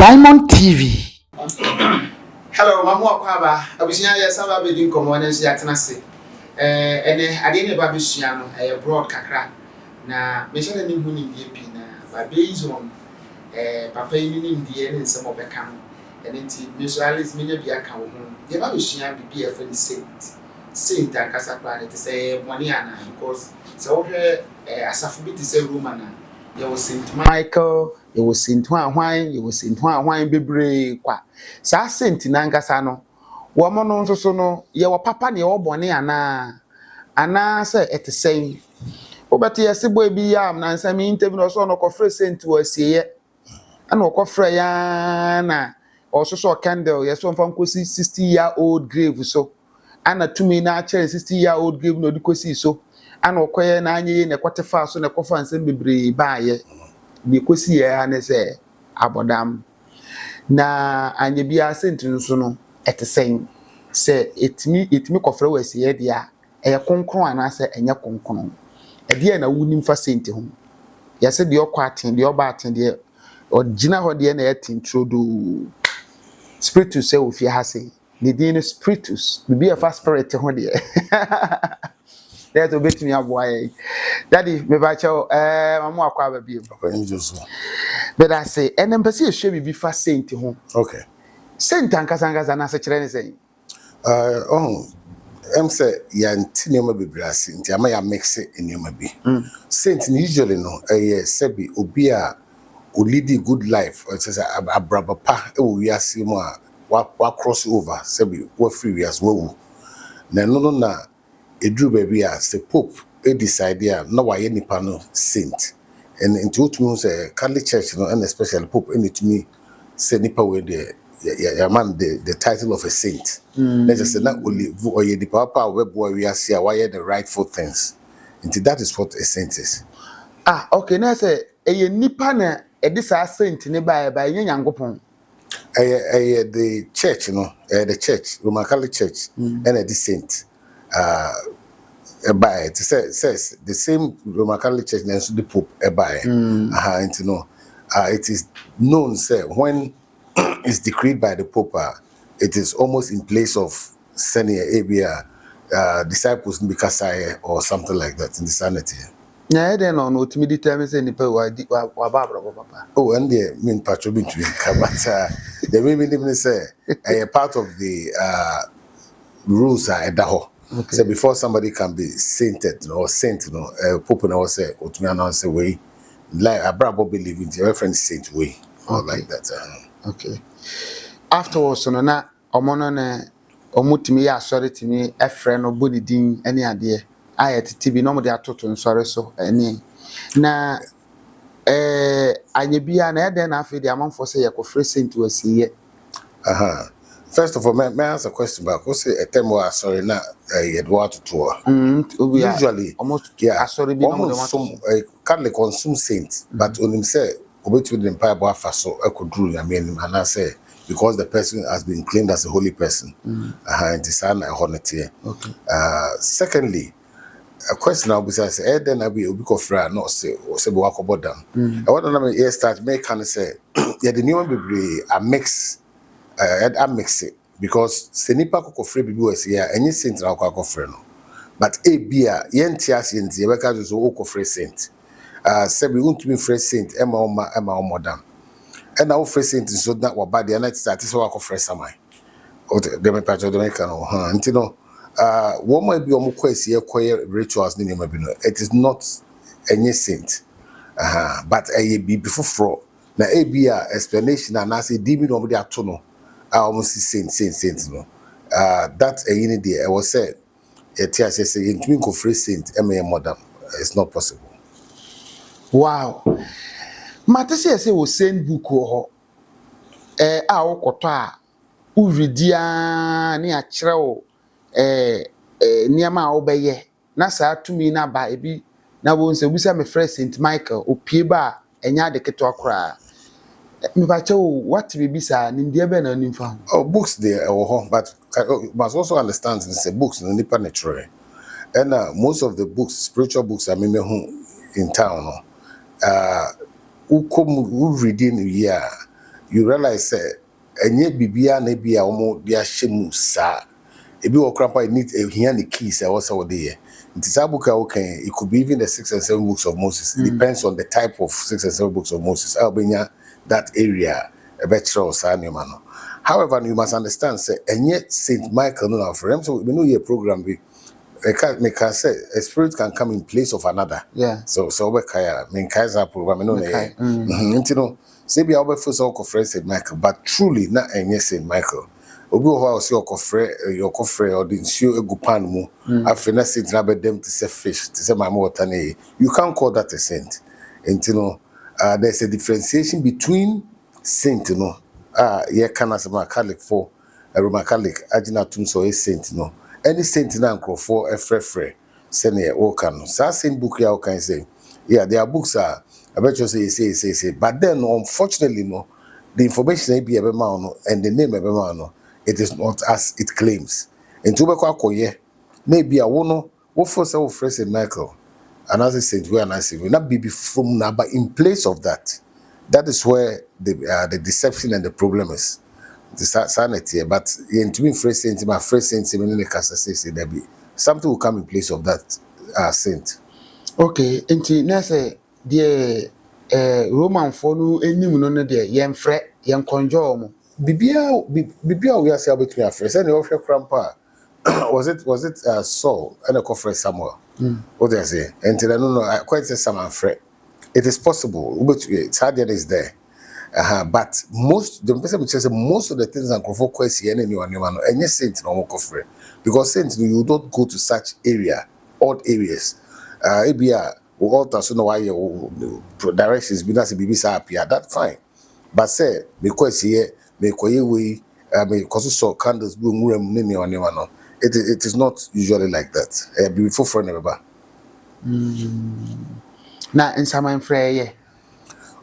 Diamond TV. Hello, Mamu Akwaba. Abusia ya saba be din komo na so yatena se. Ene ade ne ba besua no broad kakra. Na me hye na ni hu ni die pi na ba based on papa yi ni ndie ne nsem obeka no. Ene nti me so alice me nya bi aka wo ho. Ye ba besua bi e fa ni saint. Saint akasa kwa ne te say money ana because so wo hwe asafo bi te say Roman na. There was Saint Michael, there was Saint Hwan, there was Saint Hwan bebre kwa. Sa Saint nankasa no. Wo mo no nso so no, ye wo papa ne wo bone ana se etesen. Wo bete ye sebo bi yam na nsa mi interview no so no kofre Saint wo asieye. Ana wo kofre ya na o so so candle ye so mfa nkosi 60-year-old grave so. Ana tumi na chere 60-year-old grave no dikosi so. Ana okoye na anye ne kwatefa so ne kofa nsem bebre baaye bi kosi ye ha ne se abodam na anye bia Saint nso no etesen se etimi kofre wasi ye dia eye konkron ana se enye konkron e dia na wunim fa Saint ho ya se de okwa aten de oba aten de ogina ho de na etin trodo spiritus se ofi ha se ne din spiritus bi e fa spirit ho de There's a bit me aboy. Daddy, me ba chow mamu akwa ba bi. But I say, and empathy is should be fast Saint ho. Okay. Saint ankasa na se kire ne say. Say ya ntinema bebrase nti ama ya mix enema bi. Saint usually no sebi obi a o lead good life or say abraba pa e wo wiase mu a wa cross over sebi wo free wiase wo. Na no na edru baby as the pope decide ya na wa ye nipa no saint and into to say Catholic church no and especially pope and to me say nipa we the man the title of a saint. Let's just say na only or ye the papa we boy we are see why the rightful things. And that is what a saint is. Okay, na say e nipa na e dis saint ne ba ye nyankopon. The church the church Roman Catholic church and the saint it says the same Roman Catholic Church and the Pope it is known say when it's decreed by the Pope it is almost in place of sending disciples in Bikasai or something like that in the sanity. Yeah, then on what me determine say ni wa papa. Oh, and the mean patrol to but the women say a part of the rules are daho. Okay. So before somebody can be sainted or saint, Pope now say, or to me announce a way, like a bravo believe in the reference saint way, or like that. Okay. Afterwards, so na omono ne omutimi ya sorry to me, a friend or body din any idea. I at TV no de atoto nsore so any. Na anye bia na eden afi de amanfo say yakofre saint wasi ye. First of all, may I ask a question about what's a term or sorry na Edward tour? Usually, almost sorry, Catholic consume saint, but on him say, obey to the empire so I could rule. I mean, and I say because the person has been claimed as a holy person, and it's an honest. Okay. Secondly, a question I'll be saying, then I'll be a book of fra, not say or say walk about them. I want to know start make kind of say, yeah, the new one be a mix. I mix it because senipa koko free bibi was here any saint na koko free no but bia yentia saint ye beka so koko free saint say we want to be free saint ema modern and now free saint so that wa bad na start so koko free samai o de me patcho de me kan o nti no wo mo bi o mo kwasi ekoye rituals ni ma bi no it is not any saint but be before na bia explanation and I say dimi no mo de ato no almost saint no that a unity I was said say in twin co free saint modern it's not possible. Wow. Matese say we send book ho a wokoto a uridia ne a kire wo niama a obeye na sa tumi na ba ebi na wo nse busa me friend Saint Michael opie ba enya de keto akra. What we be sa India be na nimfa. Oh, books there but must also understand say books no nipa natural. And most of the books, spiritual books, I mean in town. Who come who reading here you realize enye bibia na bia omo dia hyemu sa ebi wo krapa need here the keys also there. It is a book it could be even the 6 and 7 books of Moses. It depends on the type of 6 and 7 books of Moses. Albania that area a better or mano. However, you must understand say and yet Saint Michael no for him so we know your program be can say a spirit can come in place of another. Yeah. So we kaya kaiser program no you know say be our first so Saint Michael but truly not any Saint Michael. Obi ho a your kofre or the nsuo egu pan mu afena saint na bedem to say fish to say my water na you can't call that a saint. And you know there's a differentiation between saint you know ye can as a Catholic for a Roman Catholic agina tum so a saint no any saint na for a frefre send ye o can so saint book ya can say yeah their books are I bet you say but then unfortunately no the information be ebe ma no and the name ebe ma no it is not as it claims. In Tubako Akoye, maybe a wono, what for so Saint Michael, another saint where and I say will not be from now, but in place of that, that is where the deception and the problem is. The sanity, but in to me, first saint, my first saint, in the Casa say there be something will come in place of that saint. Okay, into Nessa, the Roman phone, any moon, the young fret, young conjure. Bibia we are say between our friends and the offer crampa was it Saul and a conference Samuel what they say and no I quite say some friend it is possible but it's hard that is there but most the person which says most of the things and for question anyone and yes saint no conference because saints you don't go to such area odd areas ebia we alter so no why directions be na be appear that fine but say because here me koye we me cause so candles blue muram nini no it is not usually like that before for never na in some frey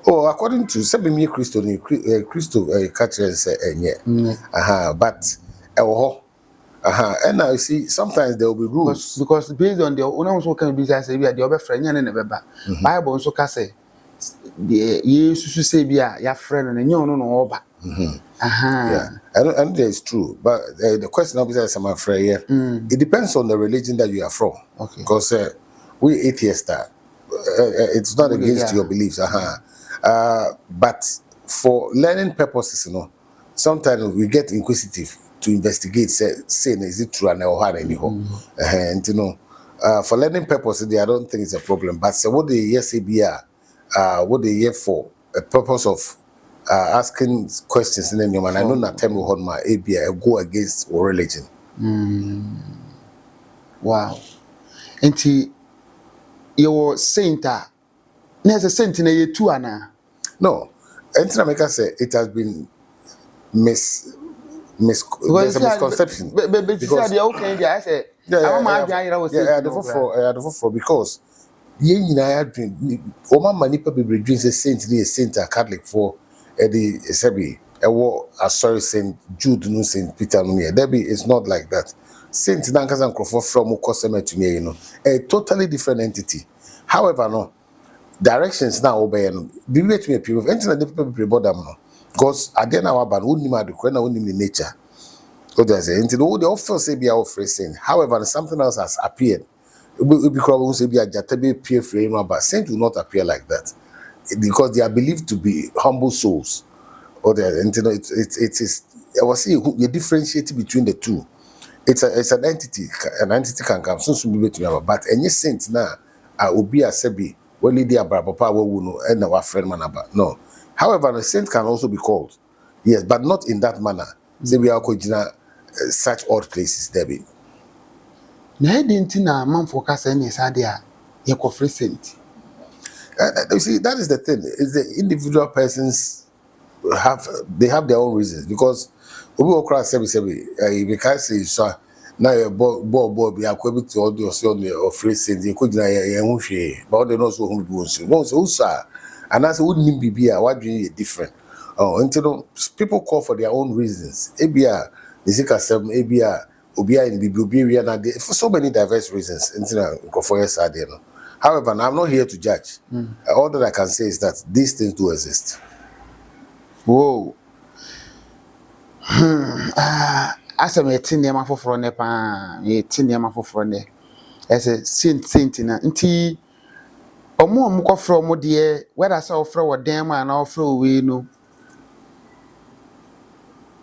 oh according to say me Christo ni Christo catch say enye but and now you see sometimes there will be rules because based on the one also can be say we are the other friend and never Bible also can say the you say be your friend and you no oba yeah and that is true but the question obviously is I'm afraid it depends on the religion that you are from because we atheists it's not against your beliefs but for learning purposes you know sometimes we get inquisitive to investigate say is it true and and you know for learning purposes I don't think it's a problem but what they yes be what they here for a purpose of asking questions in your man. I know that time we hold my ABI go against our religion. Wow. And your saint there's a saint in a two ana. No. Until I say it has been there's a misconception. But the okay, I said because manipa be dreams a saint ni a saint a Catholic for the sebi sorry Saint Jude no Saint Peter no me there be it's not like that Saint Nankas and Crawford from Ukoseme to me you know a totally different entity however no directions now obey no be wait me people anything that people be bother no because at the end our ban wouldn't ma the corner wouldn't nature what they say until the offer say be our phrasing however something else has appeared because we say be a jatabe peer frame but saint will not appear like that because they are believed to be humble souls or and you know it is I was saying you differentiate between the two it's an entity can come so be between but any saint now obi asebi when they are papa we know and our friend manaba no however a saint can also be called yes but not in that manner say we are such odd places there be na didn't na man for kasa any sadia ye kofre saint. You see, that is the thing. Is the individual persons they have their own reasons because we will cross because say so now your ball be equipped to all the or phrasing you could but they know so who do so and that's wouldn't be what do different until people call for their own reasons ABR the Zika 7 ABR Obia in the for so many diverse reasons until for your side you know. However, I'm not here to judge. All that I can say is that these things do exist. Whoa. Asa me tin nneɛma foforɔ ne pa me tin nneɛma foforɔ ne ɛsɛ saint na nti ɔmo kɔfrɛ ɔmo deɛ whether sɛ ɔfrɛ wɔ dan mu a na ɔfrɛ wɔ wei no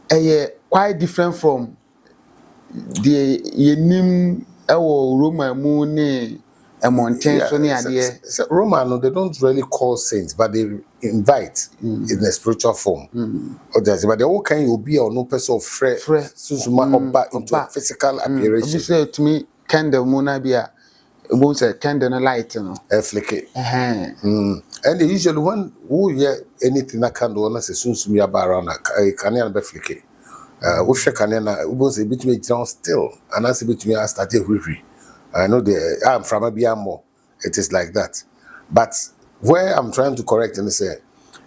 ɛyɛ quite different from the yenim ɛwɔ Roma mu ne ɛmɔnten so ne adeɛ. So Roman, they don't really call saints, but they invite in a spiritual form. But the whole kind will be or no person of fresh so back into a physical appearance. You say to me, candle mona be a both a candle and a light, A flicker. And they usually one who yeah anything that can do unless as soon as we are around a cannon be flicker. Usha canena was a bit me down still, and as a bit me I started with. I know I'm from a Biamo. It is like that. But where I'm trying to correct and say,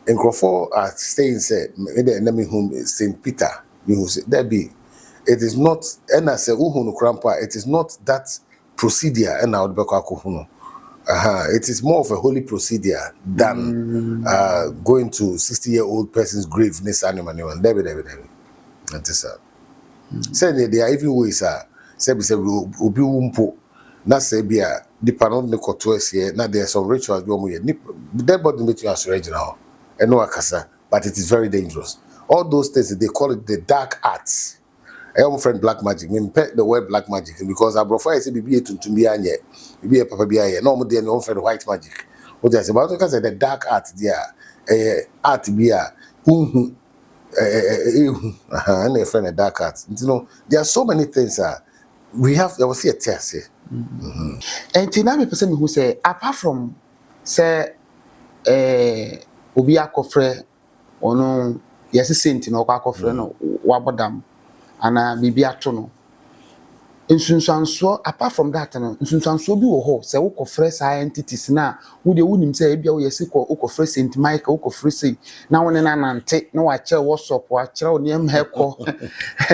in Crawford are saying, say, the enemy whom is St. Peter, you say, there be. It is not, and I say, it is not that procedure, and I would be it is more of a holy procedure than going to 60-year-old person's grave, this animal, and David. That is saying there are even ways, say, will be wumpo. Na say bia the panon ne kotoes here na there some rituals we omo ye dead body meet you as original and no akasa, but it is very dangerous. All those things they call it the dark arts. I have a friend black magic. Me pet the word black magic because I prefer say bibi tuntum bi anye bibi papa bi aye no mo dey no friend white magic. What I say about because the dark art there art bi a and a friend a dark art. You know there are so many things we have there was a test here. And now me person who say apart from say obi akofre ono yes saint no akofre no wabodam ana bibi ato no nsunsanso apart from that no nsunsanso bi wo ho say wo kofre scientists na wo de wonim say bia wo yes ko kofre Saint Michael wo kofre say na wo ne na nante na wa kire wo sop wa kire wo nem heko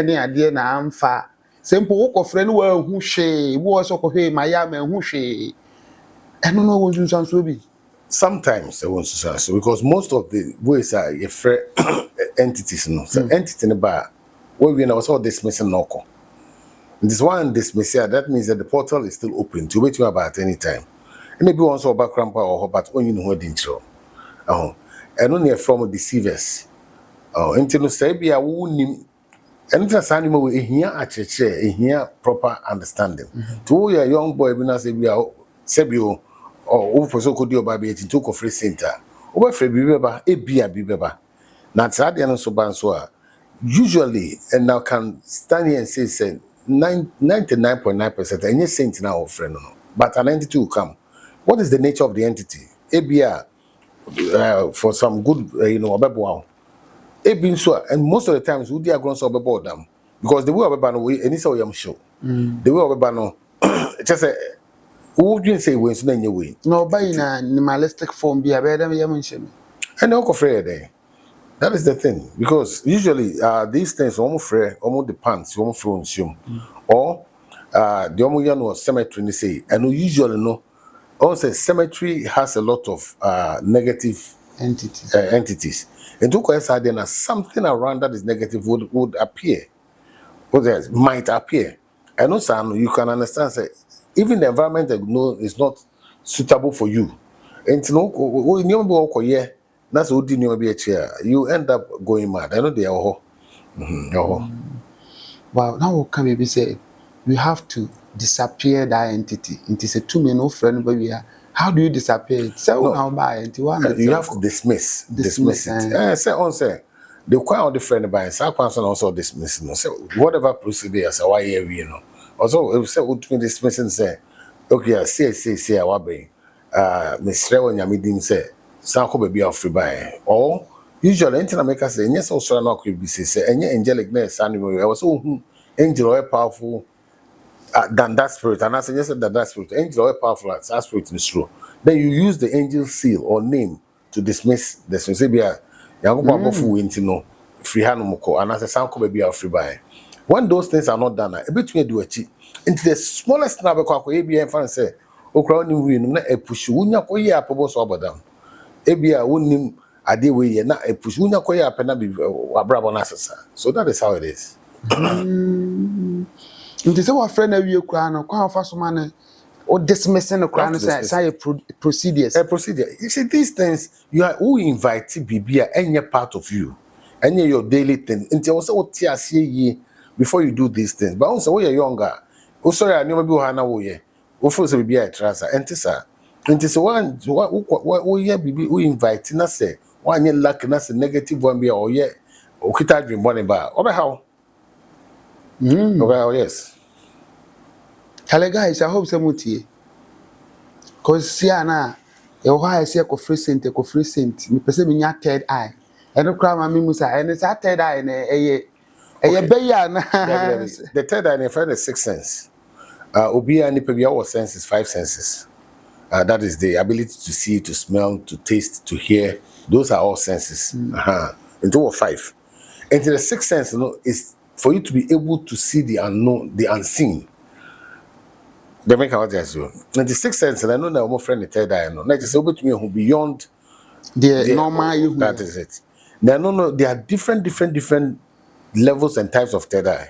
ne ade na amfa simple wo kofre no wa hu hwe wo so ko hwe ma ya ma hu hwe eno no wo nsunsanso bi. Sometimes I want to say because most of the ways are entities, no. So entity in the bar, where we know also dismissing no. This one dismissal, that means that the portal is still open to wait you about any time. And maybe once or background or but when you know what intro. And only from deceivers. Until say be a wound. And that's animal we here at church, here proper understanding. To your young boy, we not say be a sebio. Or so could you baby it took a free center. Over free bibeba, a bibeba. Not sad and so banswa. Usually, and now can stand here and say 99.9%, and you're saint now, friend. But an entity will come. What is the nature of the entity? ABR for some good, Abebo. And most of the times, we are going to about them because the way of Abano, and it's all I'm sure. The way of Abano, just a who would you say wins in any way? No, by in a animalistic form, be a better mention. And no afraid. That is the thing. Because usually these things almost free, almost the pants, almost from shum. Or the Omoyano cemetery say, and we usually know also cemetery has a lot of negative entities. And to coincide then something around that is negative would appear. What else might appear. And also you can understand say even the environment that is not suitable for you. And that's what you end up going mad. I know they are. Well, now can we say we have to disappear that entity. It is a two-man friend, but we are. How do you disappear it? So now by you have to dismiss it. Say on say the quite different by also dismiss. So whatever procedures are why you know. Also, if say what me dismissing say, okay, say I want be Mr. Onyamidin say, Sanko baby of free by or usually anything I make us say, yes, also not could be say, and angelic ness animal. I was so angel or powerful than that spirit, and I say yes, that spirit, angel or powerful as that spirit is true. Then you use the angel seal or name to dismiss the Sensibia. Yango fu into no free hanumoko, and as a Sanko baby of free by. When those things are not done, a bit we do a cheat. Into the smallest number of ABM fans say, O crowning win, a push, wouldn't ya probos over them. ABA wouldn't ade we ye na e push unya koya apena bi wabrabo na sesa. So that is how it is. Nti se wa friend na wie kura no kwa fa so ma ne o dismissing the crown say procedures. A procedure. You see these things you are who invite bibia any part of you. Any your daily thing. Until also what ye before you do these things. But also when you're younger, also I never be hana wo ye. Wo fo se bibia trasa. Enti sa. Enti so one what ye bibi who invite na say one ye luck na say negative one be or ye okita dream money ba. Obe how? Obe how yes. Kale guys, I hope some mutie. Cause siana e ho ha se ko free cent me pese me nya third eye. E no kra ma me musa e ne sa third eye na eye beya na. The third eye in the sixth sense. Obi and our senses, five senses. That is the ability to see, to smell, to taste, to hear. Those are all senses. Into five. And the sixth sense, is for you to be able to see the unknown, the unseen. They make out as you. And the sixth sense, and I know that my friend the third eye, no, not just able to me who beyond the normal. That is it. No, there are different levels and types of third eye.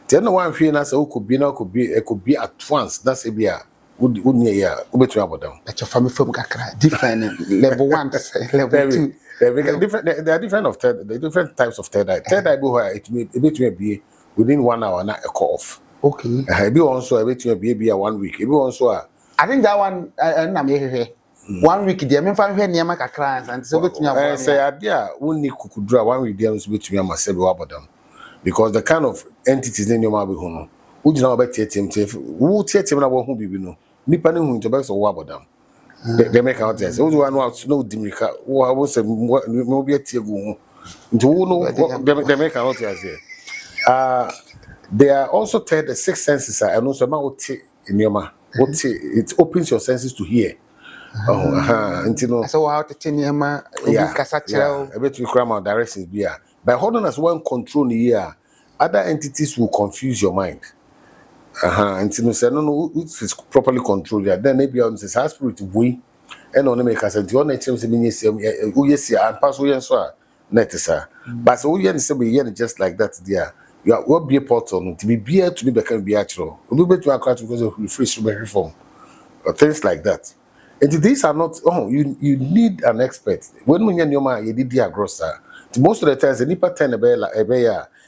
Tell no one feeling as could be it could be at once. That's a beer. Would yeah, about them. That's your family from Kakra. Different level 1, level 2. There are different types of third eye. Third eye go it may be within 1 hour not a call off. Okay. It be also a bit be a 1 week. It be also I think that one I'm here. 1 week there. Me find here near my Kakra and so bit me. Say idea only could draw 1 week there so bit me myself about them. Because the kind of entities in your mouth, who do not bet him, who take him about who be no, nipa who to best or about them. They make out there. So, one wants no Dimika, who I was a movie at Tiago, they make out there. They are also tell the six senses, and also about in your mouth. It opens your senses to hear. So, how to tell you, a bit we cram out directions be. By holding as one control here, other entities will confuse your mind. And you say, no, it is properly controlled. Then maybe on this spirit we and on the makers and your nature who yes, and pass away and so netisa. But so we say just like that, dear. You will be a portal to be beer to be become be actual. We'll be to our country because of free reform or things like that. And these are not, you need an expert. When we your mind, you did the grocer. Most of the times, the nipa 10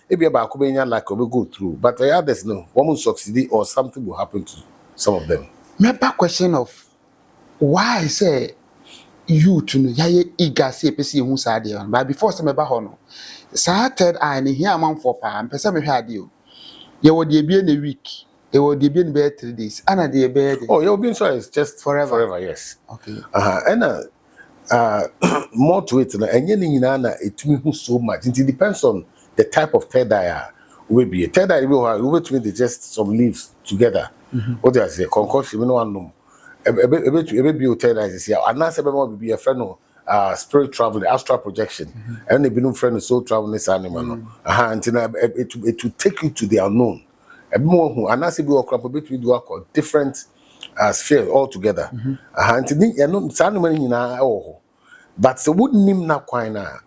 maybe about like we go through, but the others no, one will succeed or something will happen to some of them. My back question of why say you to know ya eager say pesi hu sa de on, but before some about no, sa third eye ni here amount for pa, pesa me hwa de o. Ye wo de bia na week, ye wo de bia na be 3 days, ana de be. Oh, you'll be sure it's just forever, yes. Okay. And more to it, and it means so much. It depends on the type of third eye will be. A third eye will be just some leaves together. What do I say? Concoction, we no one know. A baby third eye is here. And that's about be a friend of spirit travel, astral projection. And they be no friend of soul travel this animal. And it will take you to the unknown. A more who and that's a bit of between different sphere altogether. And you know, it's animal in our but the wouldn't name na quina.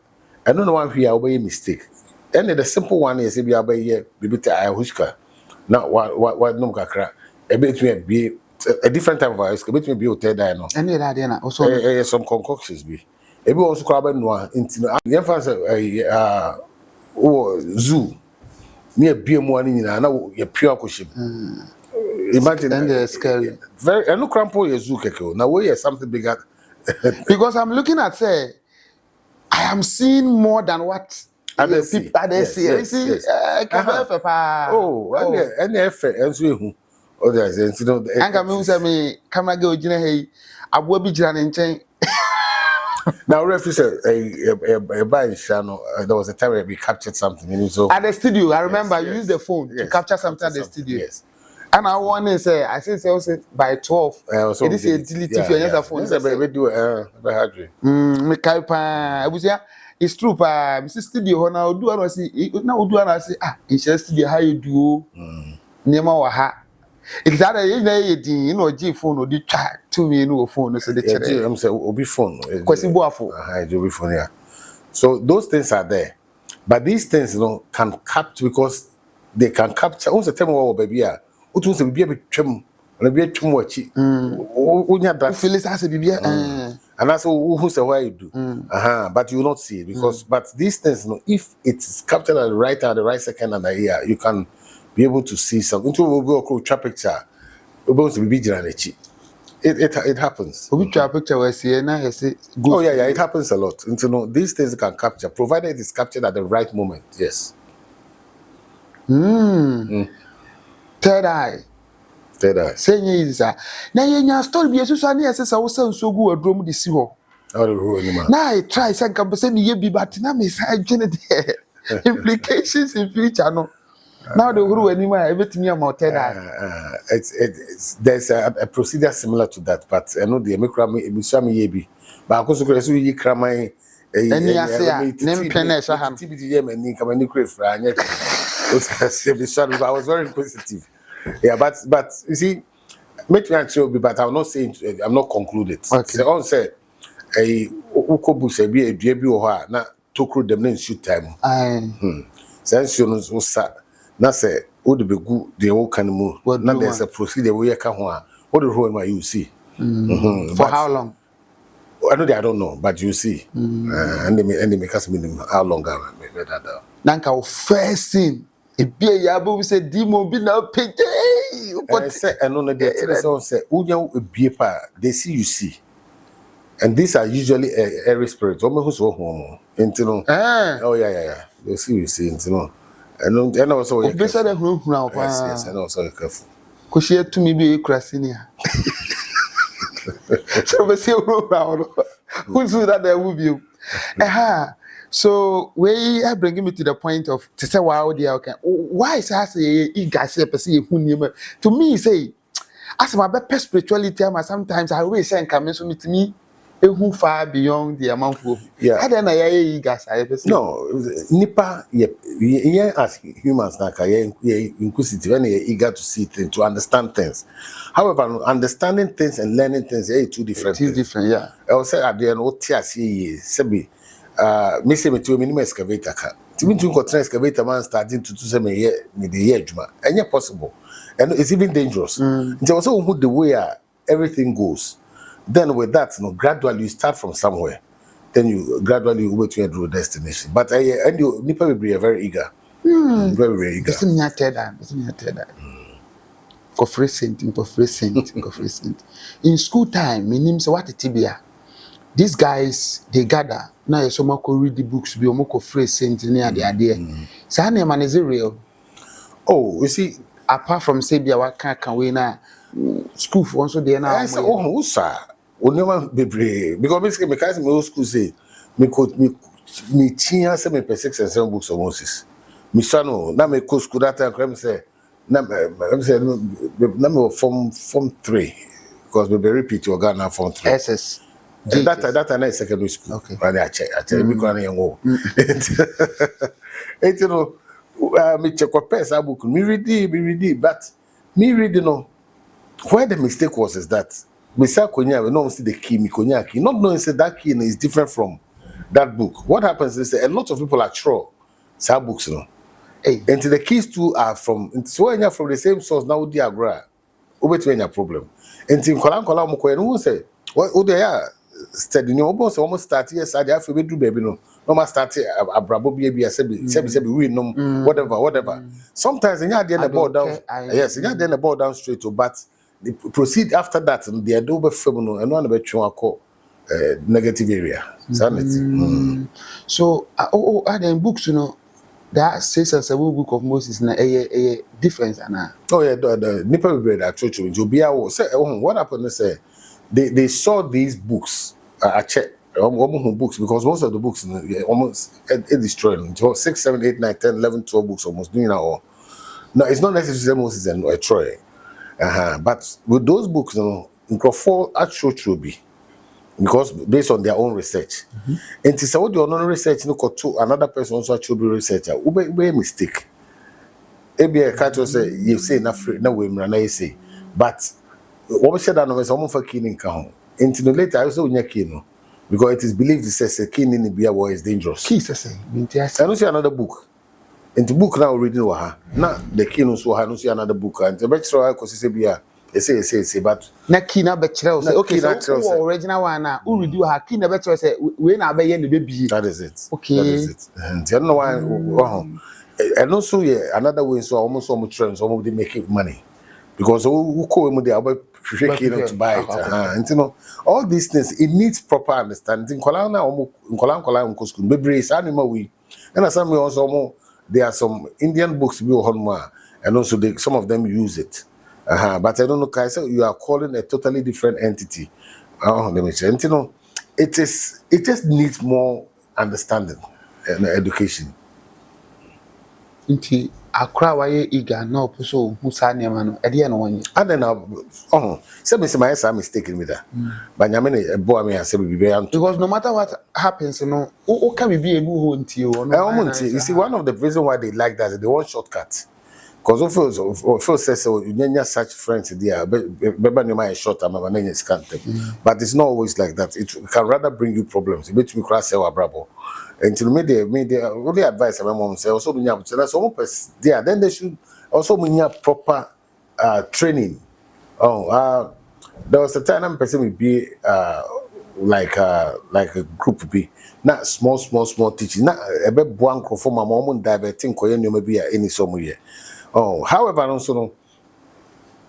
I don't know why we are obey mistake. And the simple one is if you obey ye, bibita ayahushka. Not what no kakra. A bit may be a different type of ayahushka, bit may be hotel dino. And that also some concoctions be. Every also crab and one into the emphasis zoo near beer morning and now your pure cushion. Imagine and they're scary. Very and look crampo your zoo keko. Now we are something bigger. Because I'm looking at say I am seeing more than what others see. Yes. Oh, and the effect and so who others, you know, and come say me camera go jina hey abo bi jira ne nchen. Now referee said a buying channel there was a time where we captured something and so at the studio I remember you used the phone to capture something at the studio. Yes. And I want to say, I say by 12. It is a delete if you phone. Yes, I do by Hadri. Me kaipa. I was yeah. It's true, pa. Mr. Studio, now do I see? Now do I say? Ah, in studio, how you do? Nema waha. It's that you know, G phone or the chat to me no phone so the chat. I'm saying obi phone. Kwasi boafo. Obi phone, yeah. So those things are there. But these things, can capture because they can capture. Also, tell me what baby are. What was the baby trim? And be too much. That Phyllis has a baby. and that's who say why you do. But you will not see it because but these things, if it is captured at the right second and the year, you can be able to see something. Into we go a picture. We're going to be It happens. We try a picture where Sienna say good. Oh yeah, it happens a lot. And these things can capture, provided it is captured at the right moment. Yes. Third eye. Saying is now your story be so near says I was so good at drum this ho. Now I try some can say me be but now me side there. Implications in future no. Now the who anywhere everything about third eye. There's a procedure similar to that, but I know the Mikrami Yebi. But I also could you crammy any name pennies. I was very inquisitive. Yeah, but you see, make me actually, but I'm not saying I'm not concluded. Okay. So on say a Ukobush be a DB or not to crew them in shoot time. Since you know, na say would be good the whole can move. Now there's a procedure where you can what the role you see. For how long? I don't know, but you see. And they make us minimum how long I made that. Nanka first scene. It be a yabo say demo be now pay. But say and on the so say be they see you see. And these are usually airy spirits. Almost home. Oh yeah. They see you see and also yes, I know so careful. Cause she had to me be a crasinia. So we see who's that there will be. So we are bringing me to the point of to say wow dear okay. Why is that eager say to me say as my best spirituality sometimes I always say come so meet me who far beyond the amount of yeah. How then I eager no nipa yeah as humans inquisitive and eager to see things, to understand things. However, understanding things and learning things are two different things. Different, yeah. I will say at the end what sebi me say me to minimum excavator ka to control excavator man starting to say me the year juma and possible and it's even dangerous. It also who the way everything goes. Then with that, gradually you start from somewhere. Then you gradually wait to your destination. But and you nipa will be very eager. Very eager. It's not that. In school time, my name say what tibia. These guys they gather. Now you some go read the books, be omoko phrase saint near the idea. So how name is it real? Oh, you see, apart from say be what can we now school for also there now. Oh, sir. Onema bebre because basically me case me school say me tia say me 6 and 7 books of Moses. Me sano na me go school that time crime say na me form 3 because me be repeat your Ghana form 3. SS. That time is secondary school. Okay. And I check me go na yango. And me check what pesa book me read but me read where the mistake was is that Mr. Konya, we don't see the key, Mikonya key. Not knowing say that key is different from that book. What happens is a lot of people are true. Some books, Hey. And the keys too are from so when you're from the same source now the agra. Over to any problem. And in Kolan Moko, who say, what they are studying almost start yes, I have to do baby no. No more start a brabo baby, I said, we no whatever. Sometimes in your the ball down. Yes, in your the ball down straight to but they proceed after that and the adobe feminine and one about you negative area. So then books that 6 and 7 book of Moses na a difference ana. Oh yeah, the nipper bread at church will be what happened is they saw these books I check books because most of the books almost destroyed 6, 7, 8, 9, 10, 11, 12 books almost doing that all. No, it's not necessarily Moses and Troy. But with those books, Microphone at church will be because based on their own research. And to say what your own research, to another person also should be researcher. Ube mistake. Ebi a catch say you say na free na we mra na you say. But what we said that no is almost for key in count. Until later I also unya key no. Because it is believed that says a key in the beer war is dangerous. Key say I don't see another book. Into book now reading wa na the key no so ha no see another book and the better I cause say beer. They say but na key na be kire say okay so original one na who read ha key na be kire say we na be ye ne be. That is it. Okay. That is it. And you know why and also yeah another way so almost trends almost they make money. Because who call him there about to buy it. And you know, all these things it needs proper understanding. Nkola school. Maybe animal we. And as some also there are some Indian books we on and also some of them use it. But I don't know, Kaisa, you are calling a totally different entity. Let me say, and you know, it just needs more understanding and education. Inti akra waye iga na opuso musa niam no ede no wonye And then say my mistake in me that but nyame boy me say be because no matter what happens no o can be able ho nti o no you see one of the reasons why they like that is they want shortcuts. Because of says so you need such friends there but you might short time and then scan them. But it's not always like that. It can rather bring you problems. It makes me cross our brabo. And to me the only advice my mom say also there then they should also mean proper training. There was a time I'm person be like a group be not small teaching not a bit blank for my mom diverting koyen maybe any somewhere. However, also no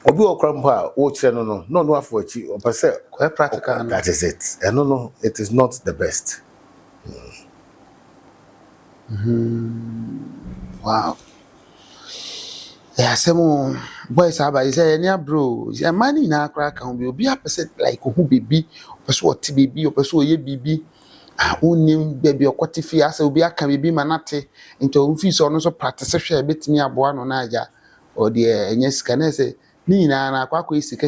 obi okrampa o chere no afọ achi o pese quite practical. That is it. And no it is not the best. Wow. Yeah, some boys aba is any bro. Yeah, money na akra kan bi obi apese like who baby, pese what baby, o pese oye baby. Unim baby okwati fi asa obi aka baby manate into ofi so no so practice hwe betimi aboa no na aja o de enye sika na se ni nyina na akwa sika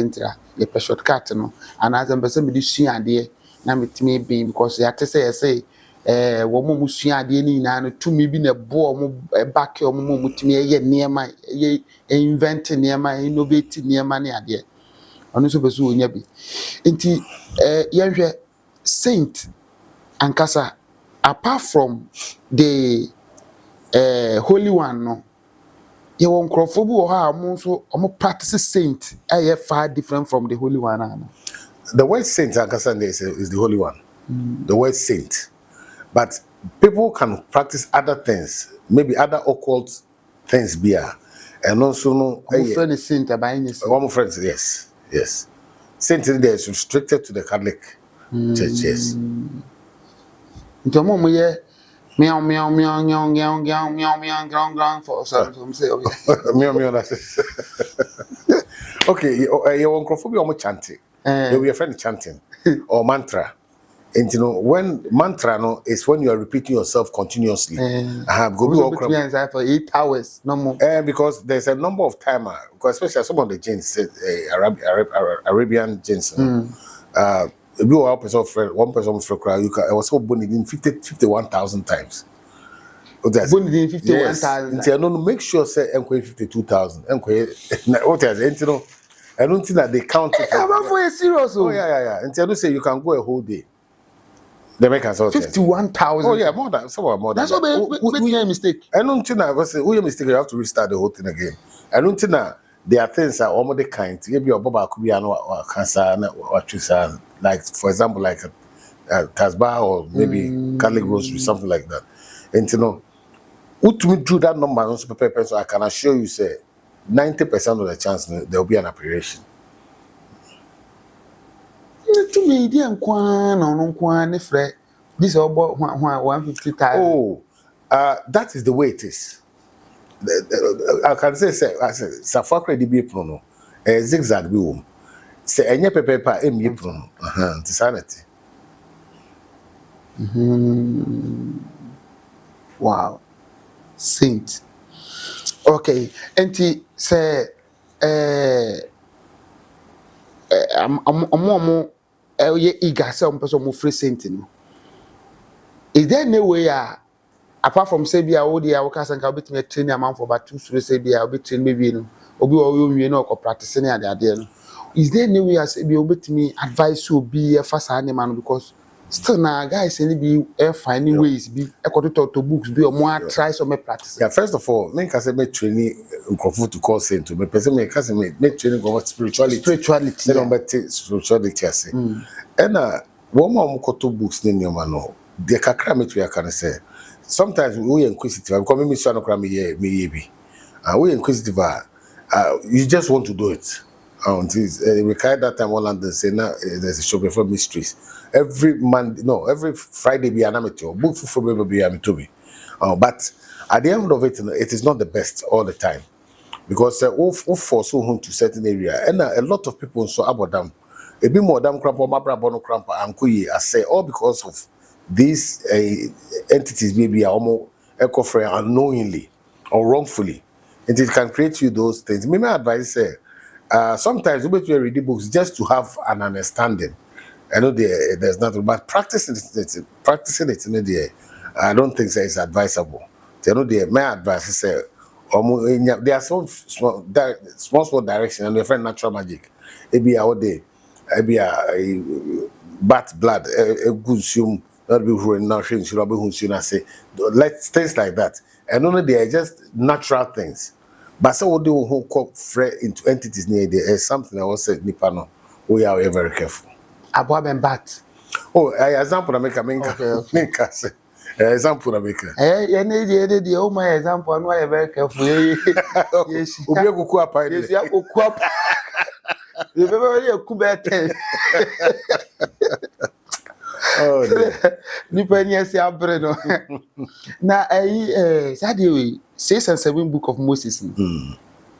ntira ye pe shortcut no ana azam pese me di sua ade na metimi be because ya te say wo mo sua ade ni nyina no tumi bi na bo mo back o mo mutimi ye niema ye invent niema innovate niema ne ade ono so pese onya bi enti ye hwe saint Ankasa, apart from the holy one, no, you won't crofobia or practice saint. I far different from the holy one. No? The word saint Ankasa is the holy one. The word saint, but people can practice other things, maybe other occult things, beer, and also no. Friend is saint about one friends, yes. Saint there is restricted to the Catholic Church, yes. Into mom ye meow for some say meow okay, you won't crofobia almost chanting. You'll be a friend chanting or mantra. And you know when mantra no is when you are repeating yourself continuously. Go for 8 hours no more. Because there's a number of timer, because especially some of the jinns, Arabian jinns. If you are one person for crowd, you can also bone it in 51,000 times. Bone it in 51,000. Yes. No, make sure say 52,000. What is you know? I don't think that they count it. I'm for a serious. Oh yeah. And you say you can go a whole day. They make us 51,000. Oh yeah, more than. That's what we mistake. I don't think that was a mistake. You have to restart the whole thing again. I don't think that there are things that almost the kind. Maybe your Baba could be or cancer or like for example like a Tasbah or maybe Catholic Rosary, something like that. And you know, what me do that number on super paper, so I can assure you say 90% of the chance there will be an operation. To me, dear Kwan, Fred, this is about 150,000. Oh, that is the way it is. I can say, Safakre DB prono, zigzag boom. Say, any paper, prono, insanity. Wow. Saint. Okay, and he say, I'm eager some person free saint. Is there no way apart from say be a odi a workers and bit me train a man for about 2 to say be a bit train maybe no obi o you know practice any ade no is there any way as be bit me advice you be a fast animal because still now guys any be finding ways be to books be or more try some practice. Yeah, first of all, me can say me training to call saint to me person me can say me training about spirituality say no better spirituality I say and one more to books ni nyoma no the kakra me to can say sometimes we inquisitive because me so no kra me be we inquisitive you just want to do it. We carried that time all London say now there's a show before mysteries every Monday, no, every Friday be an amateur book for maybe be amitobi. But at the end of it, it is not the best all the time because for so home to certain area and a lot of people so about them a bit more damn cramp or mabra bono cramp and kuyi I say all because of these entities maybe are almost eco-free unknowingly or wrongfully, and it can create you those things. Me my advice say sometimes you better read books just to have an understanding. I know there's nothing, but practicing it in the I don't think it's advisable. You know, my advice is there are some small direction and your friend natural magic. It be out there, it be a bat blood, a good sum, not be who nothing should be who soon I say, let things like that. And only they are just natural things. But so what do who call free into entities near there is something I was said Nipano. We are very careful. Abo ben bat. Oh, example I make a minka. Example I make. You need the oh my example, and why very careful. Yes, Ubi kuku apa. Yes, ya kuku apa. You very kubete. Oh, nipa ni esi abreno. Na sadi 6 and 7 book of Moses.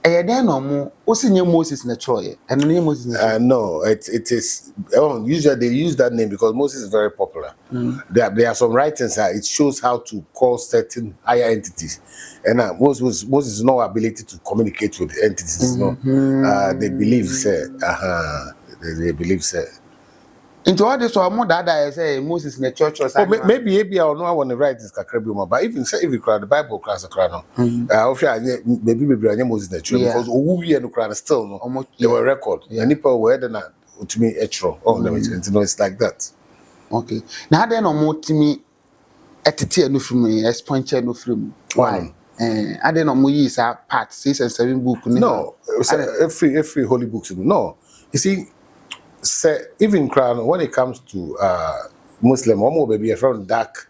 Then no more. What's in Moses na Troy? And name Moses. No, it is. Usually they use that name because Moses is very popular. There are some writings that it shows how to call certain higher entities, and Moses no ability to communicate with the entities. No, they believe say, they believe say. Into all this, more that I say Moses in the church or something. Maybe I don't know I want to write this kakrebi, but even say if you cry the Bible class no. Maybe Moses in the church because we no cry still no. They were record. And people were then to me etro. It's like that. Okay. Now then no more to me etiti no from me, exponche no from. Why? I don't know more is part 6 and 7 book. No, every holy books. No. You see. Say, even crown when it comes to Muslim, or maybe from dark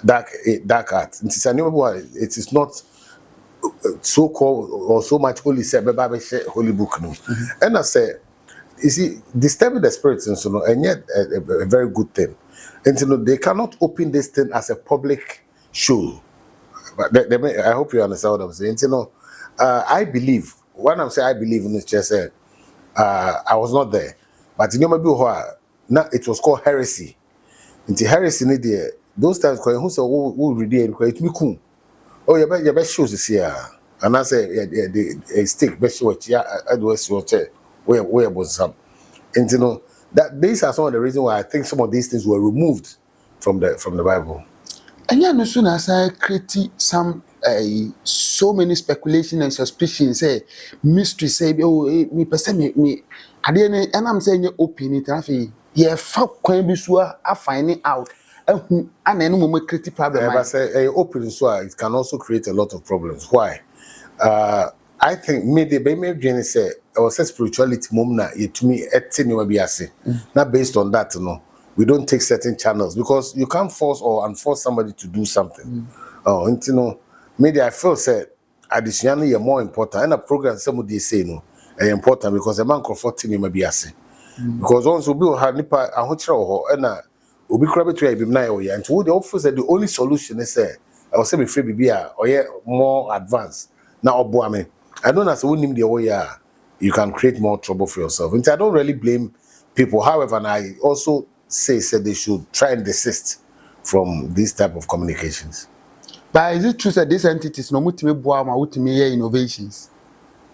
art. It is not so called or so much holy said holy book. No. And I say, you see, disturbing the spirits and so on, and yet a very good thing. And so they cannot open this thing as a public show. But I hope you understand what I'm saying. I believe when I'm saying I believe in this, just I was not there. But you know, maybe it was called heresy. Into heresy, those times, who say, who read it, me cool. Oh, your best shows this year. And I say, a stick, best show, I do where was some. And you know, that these are some of the reasons why I think some of these things were removed from the Bible. And yeah, no soon as I create some so many speculation and suspicions, say mystery, say, oh, me person me. And I'm saying your opinion, traffic. Yeah, fuck, can be sure I find it out. And then we create problem. I say, open so it can also create a lot of problems. Why? I think maybe Jenny say, I was a spirituality moment. To me, not based on that, you know. We don't take certain channels because you can't force or unforce somebody to do something. And you know, maybe I feel say additionally you're more important. And a program somebody say no. Important because a man comforting you may be assay. Because once we will have nipa a hotel and we be crabby to a bimna and to the office that the only solution is say I was saying free BBA or yeah more advanced. Now Obuame. I don't know as wouldn't the way you can create more trouble for yourself. And I don't really blame people. However, and I also say they should try and desist from this type of communications. But is it true that these entities no mutime boama ultimate innovations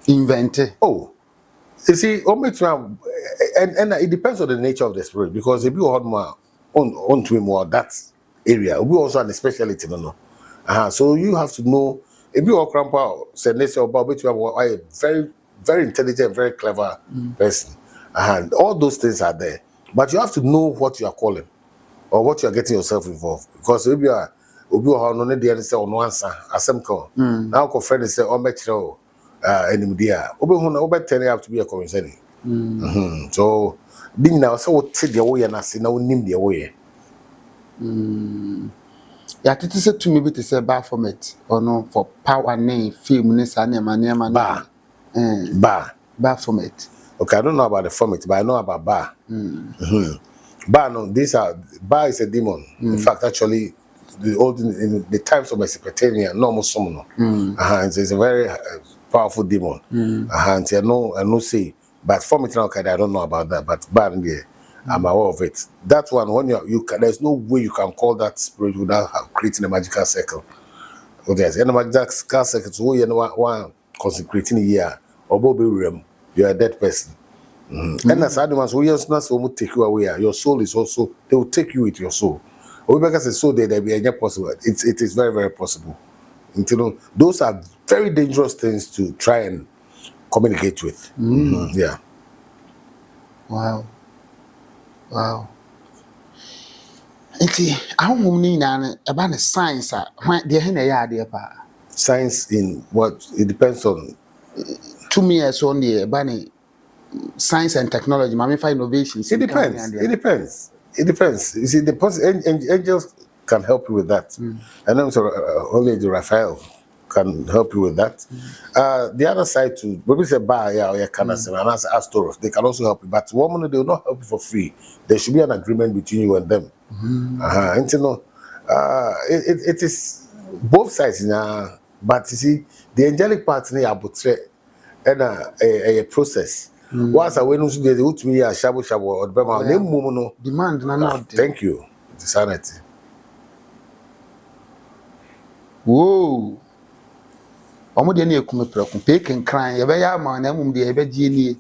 invented? Oh. You see, and it depends on the nature of the spirit because if you hold more on to him more that area, we also have the speciality, no. So you have to know if you are grandpa said let's say about which you are a very, very intelligent, very clever person. And all those things are there. But you have to know what you are calling or what you are getting yourself involved. Because if you are no need say on answer asem call. Now co friend say o metro enimdia. Obi turn have to be a concern. So being now so what the way na say na onim the way. Ya tete se to me bi te say bar format or no for power name film ne sa ne ma Bar. Bar format. Okay, I don't know about the format, but I know about bar. Bar, no, bar is a demon. In fact, actually, in the times of Mesopotamia, no more summon. It's a very powerful demon. And I know say, but format now, okay, I don't know about that. But bar, yeah, I'm aware of it. That one, when there's no way you can call that spirit without creating a magical circle. Okay, and the magical circle, so you know one consecrating a year or Bobby Rim. You are a dead person. And as animals, we just not so take you away. Your soul is also, they will take you with your soul. Or because it's so there be any possible. It is very, very possible. Those are very dangerous things to try and communicate with. Yeah. Wow. I don't know about the science. Science in what? It depends on. 2 years on the bunny science and technology, mammy for innovations. It depends. You see, angels can help you with that. And then only the Raphael can help you with that. The other side too, maybe say bar, or can and as Astoros, they can also help you. But woman, they will not help you for free. There should be an agreement between you and them. And it is both sides now. But you see, the angelic part are and a process. Once I went to the ultimate shabu or the demand. Thank you. It's sanity. Whoa. Omo de na ekume preku peke nkran ye be ya ma na mum de ye be gie ni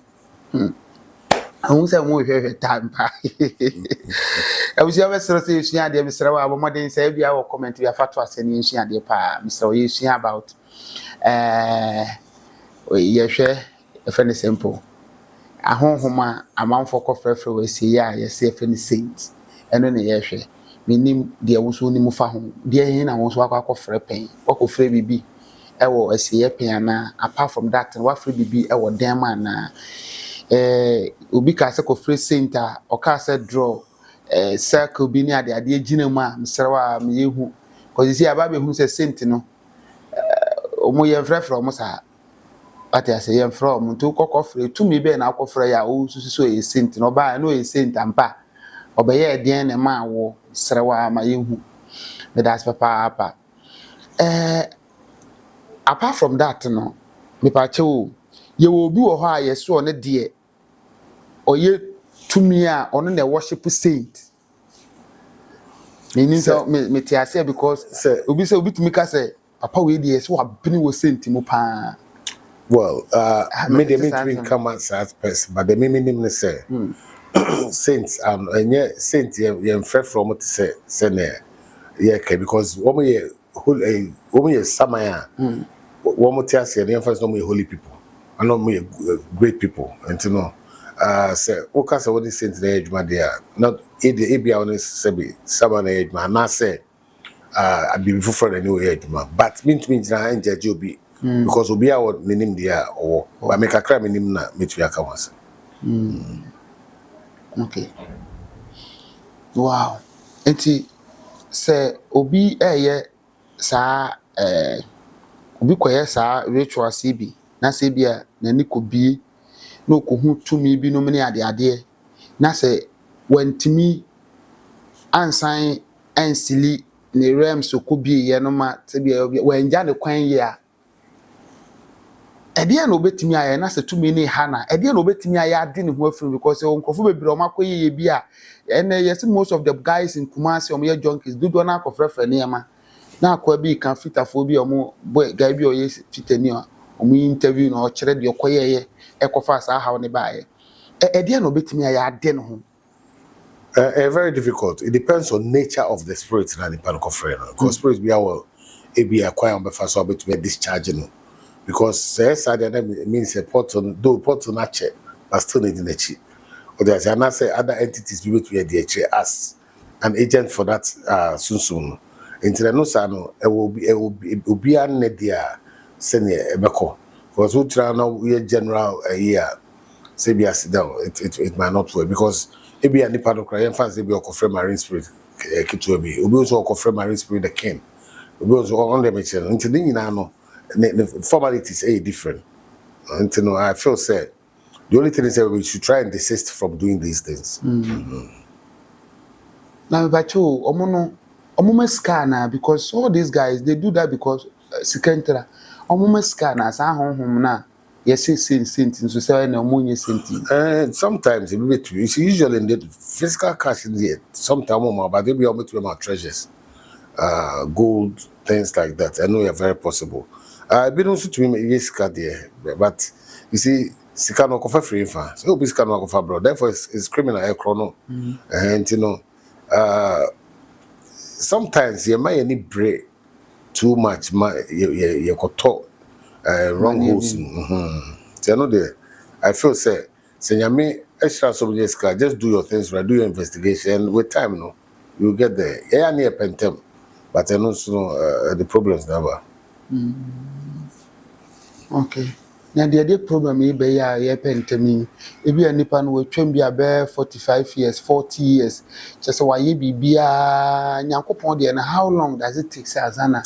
ahun se mo hwehwe tampa e wo sia be sere se esua de be sere wa abomodin se bia wo comment bia fato aseni esua de pa mr ye esua about ye hwe e fe ne simple ahonhoma amanfo kofrefre we se ya ye se fe ne saint eno ne ye hwe minim de wo so ni mu fa ho de hin na wo so akofre pen akofre bibi ewo asiye piana. Apart from that what free bibi ewo dem na obi ka se ko free center o ka se draw circle bi ni ade agina mu a msrewa me yehu cause see aba be hu se cent no omo ye frefre omo sa ati ase ye from to kokko free to me be na akofre ya o susu e cent no ba no e cent ampa obeye den ne ma wo srewa ma yehu me das papa apart from that no me pa chewo ye wo bi wo ho a ye so ne de oye tumi a ono na worship saint meaning so me tiase because obi tumi ka say papa we de so abini wo saint mu pa. Well, me de come as person but the meaning say saints and yeah saint ye free from to say ne yeah because woman ye samaya one more tias here, the emphasis on holy people. I know me great people, and you know, say, okay, so what is saying today, there, not ABA on this someone age, man, not say, I be before for the new age, man, but mean now, and judge you be because we be our name there, or I make a crime in him, not meet your accounts. Okay. Wow. Enti say, Obi, sa, obi koye sa ritual CB na se bia na nikobi na okohu tumi bi no mene ade na se wantimi ansan ansili ne realms okobi ye no ma se bia wanja ne kwan ye a ede na obetimi aye na se tumi ne ha na ede na obetimi aye ade ne ho afiri because onkofo bebire o makoye ye bi a and yes most of the guys in Kumasi o me junkies do na akofrefre ne ma na akwa bi kan fitafo bi omo boy guy bi oye fitani omo interview na o kire de okoyeye ekofa sa hawo ne baaye e na obetimi aya ade no ho very difficult. It depends on nature of the spirit and the pancofrena because spirits be our ebi akwan on be so to be discharging because says that means a portal do portal na check but still need in the cheap. Or there's an say other entities be to the as an agent for that soon. Into the no sano, it will be an idea senior ebeko. Because we try now we general a year say be sit down, it might not work because it be any part of crying fans they be a marine spirit keep to be. We also offer marine spirit the king. We also on the mention until then you know the formalities are different. And you know, I feel sad. The only thing is that we should try and desist from doing these things. Now, but you, omo scanner because all these guys they do that because sekentra. Omo scanner sa honhom na yes sent so say na omo nye sent. Sometimes it be true. It's usually in the physical cash in the sometimes more, but they be able to my treasures, gold, things like that. I know you're very possible. I've been also to me yes there, but you see. Sika no kofa free fa so be sika no kofa bro therefore it's criminal chrono and you know sometimes you might need break too much you could talk wrong holes so you know the I feel say nyame extra so just do your things right, do your investigation with time you know you get there yeah near pentem but I know so the problems never Okay. Now the problem is be ya pentami. If you nipa no twem bia be 45 years, 40 years. Just why ye bibia nyankopon de na how long does it take Sazana?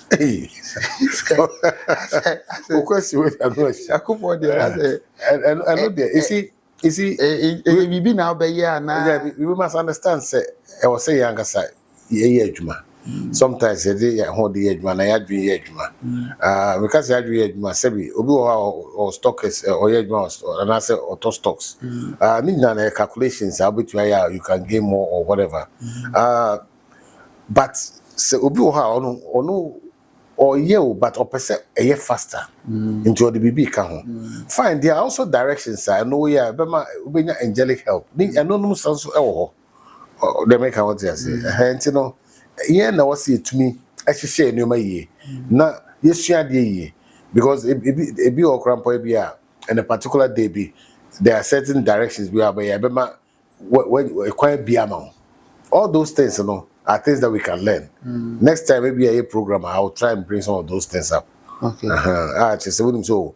Of course you I know Nyankopon de and I know there you see bibi now be ya na we must understand say I was say younger side ye adwuma sometimes they hold the edge man I adwin edwuma because I adwin edwuma sebi obi or stockers or edwuma and I say auto stocks need na calculations how between you can gain more or whatever but say obi or no or you but opposite a year faster into the BB can fine there are also directions I know yeah bema angelic help ni anonymous also they make what they say and you know yeah na was it to me ehye enuma ye na yesua de ye because it be okrampo e bia and a particular day be there are certain directions we are by bema when quite be amount all those things you know are things that we can learn next time maybe a program I will try and bring some of those things up okay just so to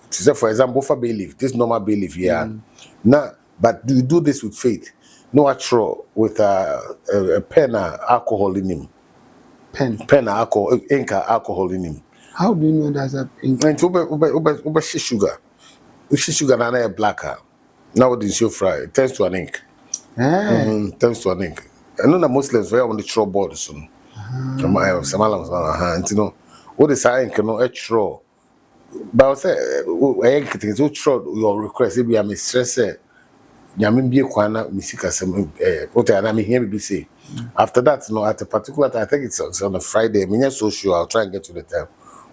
say for example for belief this normal belief here now but do you do this with faith no actual with a pen alcohol in him. Pen alcohol, ink alcohol in him. How do you know that's a ink? And over sugar. Sugar and a blacker. Now it is your fry. It turns to an ink. Turns to an ink. I know the Muslims very on the throw board soon. Some and you know what is I ink no throw. But I say I ink things so throw your request if you are mistress. Nyame bie kwana misika sem what I am here be say after that no at a particular time I think it's on a Friday me so sure I'll try and get to the time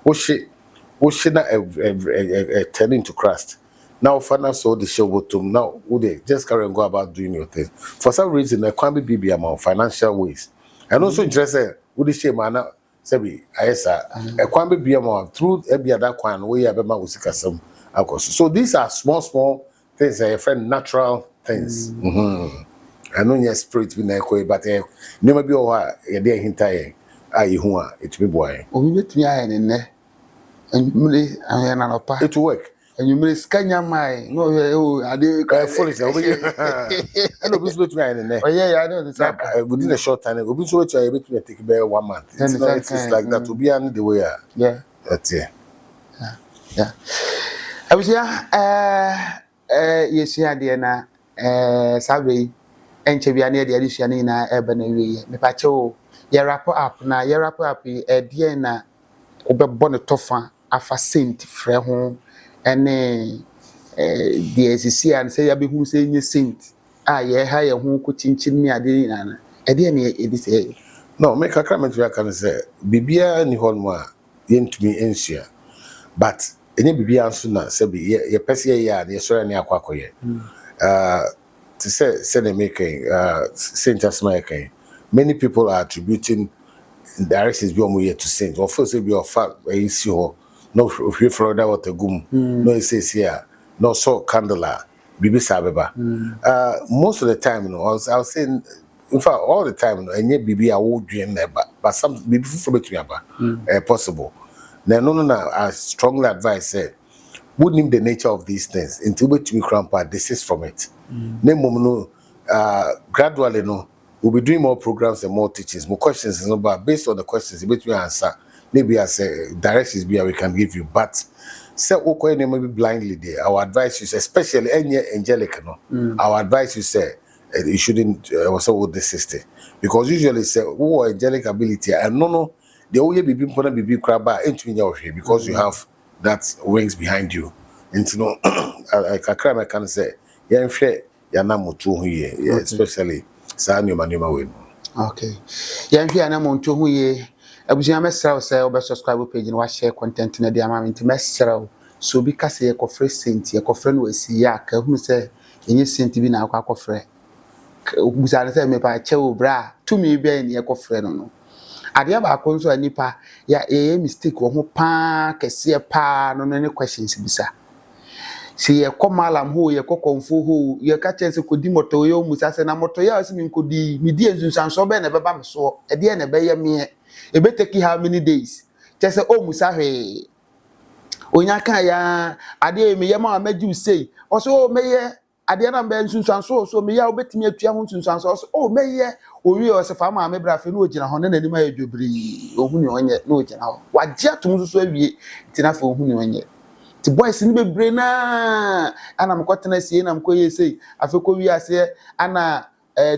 what she na turn into Christ now finance so the show bottom now would they just carry and go about doing your thing for some reason there can't be amount financial ways and also interested would the shame man say I can't be amount through every other kwan way abema usika sem so these are small things are friend natural things. I know your spirit be na but never be over a day hintaye it be boy. O mi betumi aye ne ne. Anwumre aye na lopa. It work. Anwumre skanya mai no ade foolish na obi. I know be betumi aye ne ne. Oh yeah, I know the within a short time obi so which I betumi take be 1 month. It's like that to be an the way. Yeah. That's it. Yeah. I was yes ya de na sabe enche bia na de adesua ni na eba na wie me pa che o ye wrap up na ye wrap up de na obebọ ne tofa afa saint frɛ ho ene de esisi an say ya be hu say nye saint ye ha ye ho ko chinchin ni ade na de na edi say no make a comment we can say bibia ni hon mo a yentumi ensua but any bibia nso na say be ye pese ye ya de sori na akwakoye to say they making Saint Asma. Many people are attributing directions be on here to sing. Or first be of fact where you see her. No, if you Florida what a gum. No, it says here. No, so candela. Bibi Sabeba. Most of the time, I was saying, in fact, all the time, and yet Bibi I would dream there, but some Bibi from it possible. Now, no, I strongly advise say, wouldn't the nature of these things until we grandpa desist from it. No, gradually, no, we'll be doing more programs and more teachings, more questions, but based on the questions, you answer. Maybe as a directions we can give you, but say maybe blindly there. Our advice is, especially any angelic, our advice is say you shouldn't also with the sister, because usually say angelic ability and no the only be crab into your here because you have that wings behind you. And you know, I can say yeah, here, especially okay. Yeah, na mo nto hu ye. Abusua mesra say obe subscribe page na wa share content na dia ma nti mesra so bi ka say ekofre sent ekofre no asi ya ka hu say enye sent bi na akofre. Obusa na say me pa che obra tumi bi na ekofre no. Ade ba ko nso anipa ya mistake wo ho pa kese pa no ne questions bisa. Si ye komalam ho ye kokonfo ho ye ka chense kodi moto ye musa se na moto ya asi mi kodi mi die nsunsanso be na beba me so e de na be ye me e be take how many days chese o musa hwe onya kan ya ade me ye ma magi sei o so me ye ade na be nsunsanso so me ya obetimi atua ho nsunsanso so o me ye owi o se fa ma me bra fe no ogina ho na nanim aye dwobri ohuni onye na ogina ho wagye atom so awie tina fa ohuni onye ti boys ni bebre na ana mkotena sie na mkoye sei afeko wi ase ana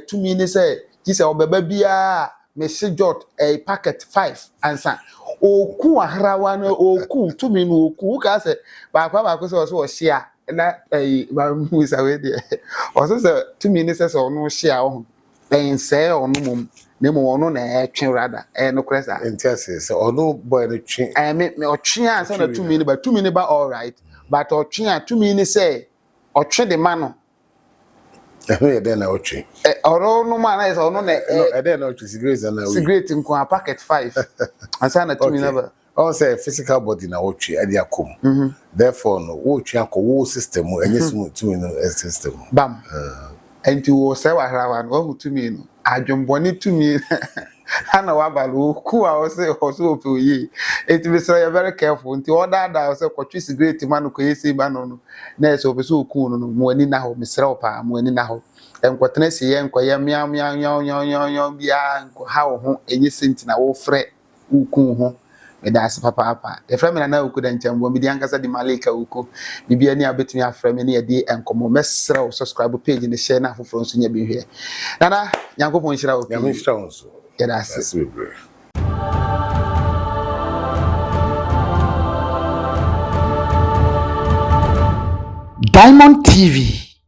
tumi ni se ti se obeba bia me se jot packet 5 ansa oku ahrawa na oku tumi no oku ka se ba kwa se o hia na ba mu sa we de o se tumi ni se no hia o ense onu mum na mo ono na etwe rada no kresa entiase so ono boy no twe me otwe ansa na 2 minutes but 2 minutes ba all right but otwe a 2 minutes say otwe de ma no e dey na otwe oro no ma na is ono na e dey na otwe cigarette na we cigarette nko a packet 5 ansa na 2 minutes ba all say physical body na otwe e dey akom therefore no wo twe akọ system enye sumu 2 minutes system bam enti wo se wa hrawa no wo 2 minutes adwombone 2 minutes ana wabalo ku a o se opeoye enti be so you very careful nti order da o se kwotwe cigarette ma no koyese ba no na so be so ku no mo ani na ho mesra opa mo ani na ho enkwotena si ye enkoye mia bia enko ha wo ho enye senti na wo frɛ uku ho me da se papa e frɛ me na uku da nkyambo me di ankasa di malika uku bibia ni abetumi afrɛ me na ye di enkomo mesra o subscribe page ni share na afoforo nso nya bi hwe nana yankopon hira o ya me hira nso that's it. Diamond TV.